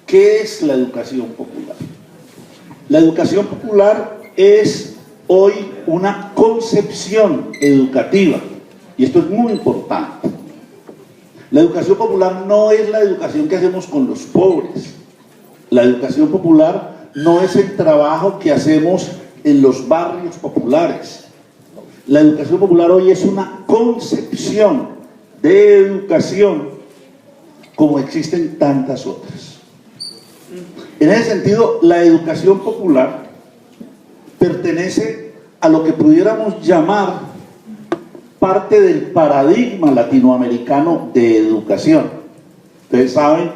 ¿Qué es la educación popular? La educación popular es hoy una concepción educativa, y esto es muy importante. La educación popular no es la educación que hacemos con los pobres. La educación popular no es el trabajo que hacemos en los barrios populares. La educación popular hoy es una concepción de educación como existen tantas otras. En ese sentido, la educación popular pertenece a lo que pudiéramos llamar parte del paradigma latinoamericano de educación. Ustedes saben,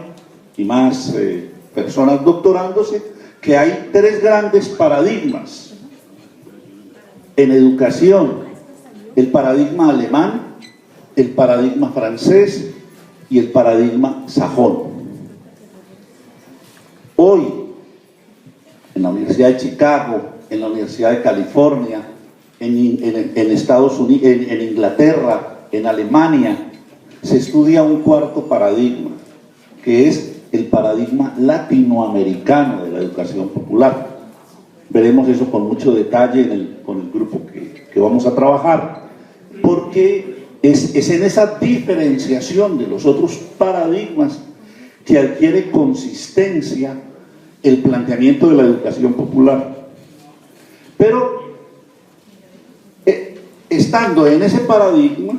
y más personas doctorándose, que hay tres grandes paradigmas en educación: el paradigma alemán, el paradigma francés y el paradigma sajón. Hoy, en la Universidad de Chicago, en la Universidad de California, en Estados Unidos, en Inglaterra, en Alemania, se estudia un cuarto paradigma, que es el paradigma latinoamericano de la educación popular. Veremos eso con mucho detalle con el grupo que vamos a trabajar, porque es en esa diferenciación de los otros paradigmas que adquiere consistencia el planteamiento de la educación popular. Pero estando en ese paradigma,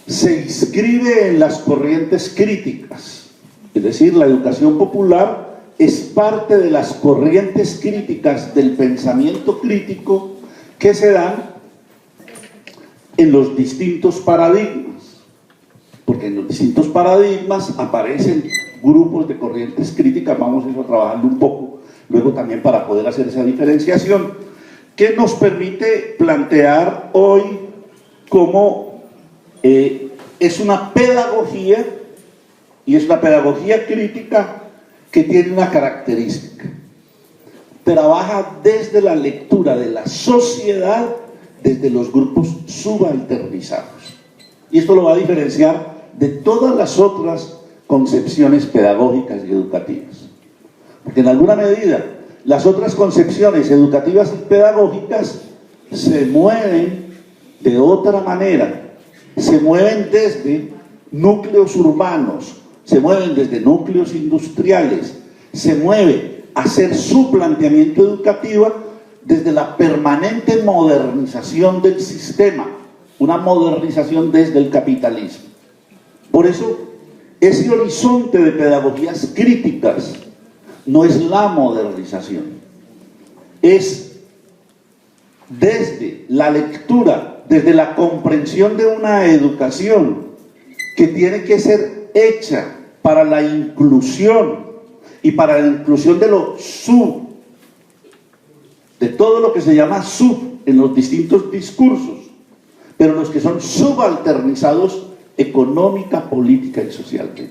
se inscribe en las corrientes críticas, es decir, la educación popular es parte de las corrientes críticas del pensamiento crítico que se dan en los distintos paradigmas, porque en los distintos paradigmas aparecen grupos de corrientes críticas. Vamos a ir trabajando un poco luego también para poder hacer esa diferenciación que nos permite plantear hoy cómo es una pedagogía, y es una pedagogía crítica que tiene una característica: trabaja desde la lectura de la sociedad, desde los grupos subalternizados, y esto lo va a diferenciar de todas las otras concepciones pedagógicas y educativas, porque en alguna medida las otras concepciones educativas y pedagógicas se mueven de otra manera, se mueven desde núcleos urbanos, se mueven desde núcleos industriales, se mueve a hacer su planteamiento educativo desde la permanente modernización del sistema, una modernización desde el capitalismo. Por eso, ese horizonte de pedagogías críticas no es la modernización, es desde la lectura, desde la comprensión de una educación que tiene que ser hecha para la inclusión y para la inclusión de lo sub, de todo lo que se llama sub en los distintos discursos, pero los que son subalternizados económica, política y socialmente.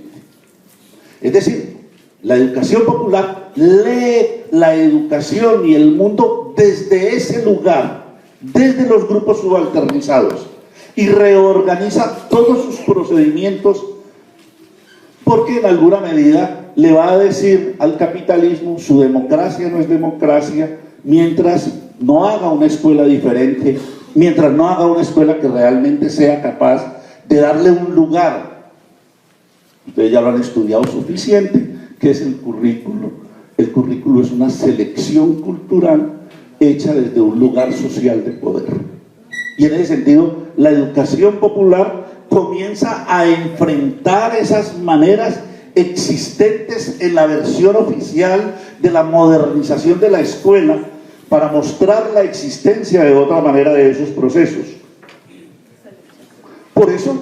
Es decir, la educación popular lee la educación y el mundo desde ese lugar, desde los grupos subalternizados, y reorganiza todos sus procedimientos, porque en alguna medida le va a decir al capitalismo: su democracia no es democracia mientras no haga una escuela diferente, mientras no haga una escuela que realmente sea capaz de darle un lugar. Ustedes ya lo han estudiado suficiente, que es el currículo. El currículo es una selección cultural hecha desde un lugar social de poder. Y en ese sentido, la educación popular comienza a enfrentar esas maneras existentes en la versión oficial de la modernización de la escuela para mostrar la existencia de otra manera de esos procesos. Por eso,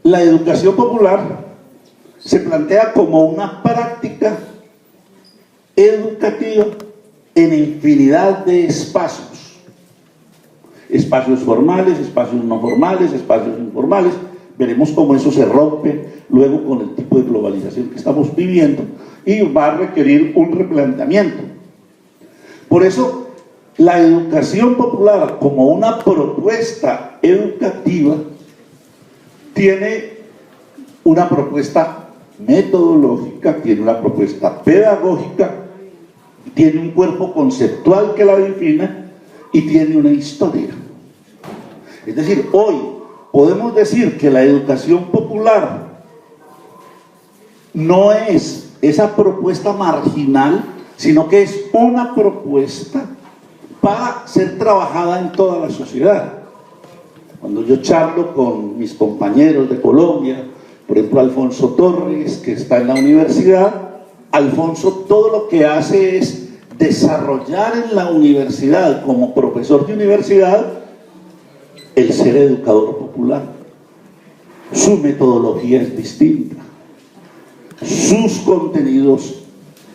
la educación popular se plantea como una práctica educativa en infinidad de espacios. Espacios formales, espacios no formales, espacios informales. Veremos cómo eso se rompe luego con el tipo de globalización que estamos viviendo y va a requerir un replanteamiento. Por eso, la educación popular como una propuesta educativa tiene una propuesta metodológica, tiene una propuesta pedagógica, tiene un cuerpo conceptual que la define y tiene una historia. Es decir, hoy podemos decir que la educación popular no es esa propuesta marginal, sino que es una propuesta para ser trabajada en toda la sociedad. Cuando yo charlo con mis compañeros de Colombia, por ejemplo Alfonso Torres, que está en la universidad, Alfonso todo lo que hace es desarrollar en la universidad, como profesor de universidad, el ser educador popular. Su metodología es distinta, sus contenidos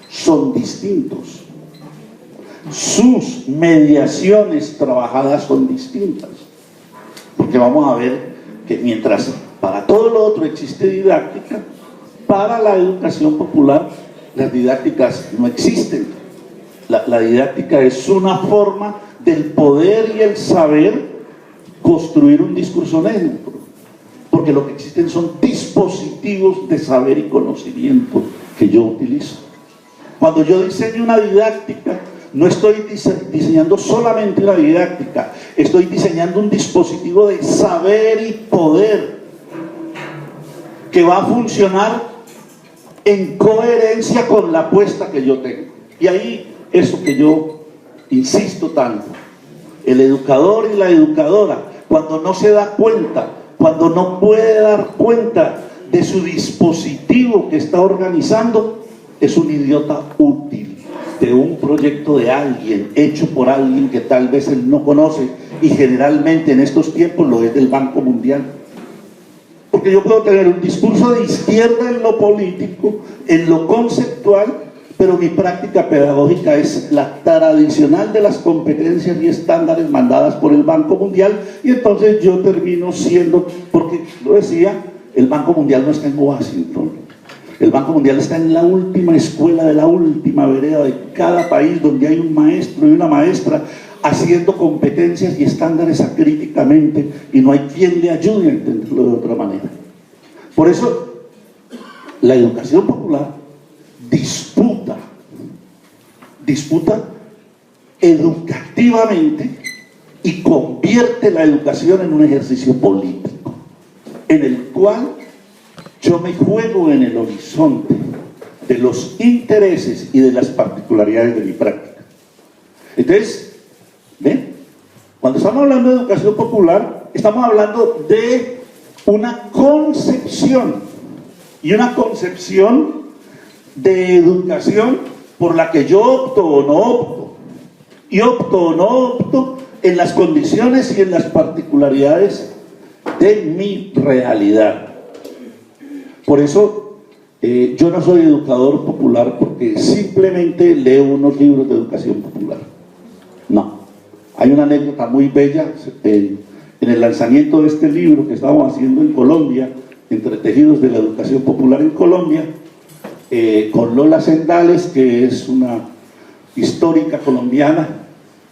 son distintos, sus mediaciones trabajadas son distintas, porque vamos a ver que mientras para todo lo otro existe didáctica, para la educación popular las didácticas no existen. La didáctica es una forma del poder y el saber construir un discurso neutro, porque lo que existen son dispositivos de saber y conocimiento que yo utilizo. Cuando yo diseño una didáctica, no estoy diseñando solamente una didáctica, estoy diseñando un dispositivo de saber y poder que va a funcionar en coherencia con la apuesta que yo tengo. Y ahí, eso que yo insisto tanto, el educador y la educadora, cuando no se da cuenta, cuando no puede dar cuenta de su dispositivo que está organizando, es un idiota útil de un proyecto de alguien, hecho por alguien que tal vez él no conoce, y generalmente en estos tiempos lo es del Banco Mundial. Porque yo puedo tener un discurso de izquierda en lo político, en lo conceptual, pero mi práctica pedagógica es la tradicional de las competencias y estándares mandadas por el Banco Mundial, y entonces yo termino siendo, porque lo decía, el Banco Mundial no está en Washington, el Banco Mundial está en la última escuela de la última vereda de cada país, donde hay un maestro y una maestra haciendo competencias y estándares acríticamente, y no hay quien le ayude a entenderlo de otra manera. Por eso la educación popular disputa educativamente y convierte la educación en un ejercicio político, en el cual yo me juego en el horizonte de los intereses y de las particularidades de mi práctica. Entonces, ¿ven? Cuando estamos hablando de educación popular, estamos hablando de una concepción, y una concepción de educación por la que yo opto o no opto, y opto o no opto en las condiciones y en las particularidades de mi realidad. Por eso yo no soy educador popular porque simplemente leo unos libros de educación popular. No. Hay una anécdota muy bella en el lanzamiento de este libro que estábamos haciendo en Colombia, Entretejidos de la Educación Popular en Colombia, con Lola Sendales, que es una histórica colombiana,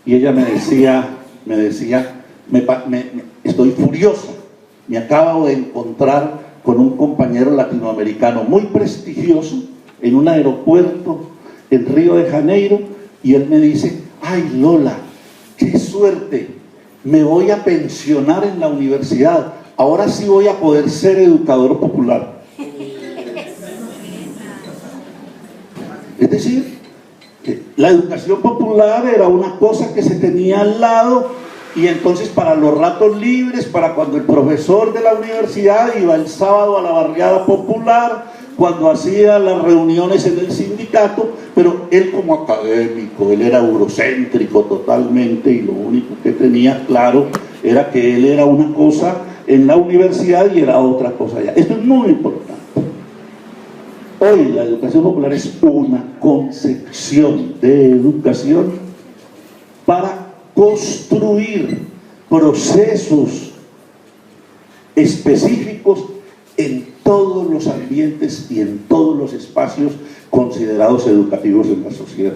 y ella me decía, estoy furiosa, me acabo de encontrar con un compañero latinoamericano muy prestigioso en un aeropuerto en Río de Janeiro, y él me dice: ay Lola, qué suerte, me voy a pensionar en la universidad, ahora sí voy a poder ser educador popular. Es decir, la educación popular era una cosa que se tenía al lado, y entonces para los ratos libres, para cuando el profesor de la universidad iba el sábado a la barriada popular, cuando hacía las reuniones en el sindicato, pero él como académico, él era eurocéntrico totalmente, y lo único que tenía claro era que él era una cosa en la universidad y era otra cosa allá. Esto es muy importante. Hoy la educación popular es una concepción de educación para construir procesos específicos en todos los ambientes y en todos los espacios considerados educativos en la sociedad.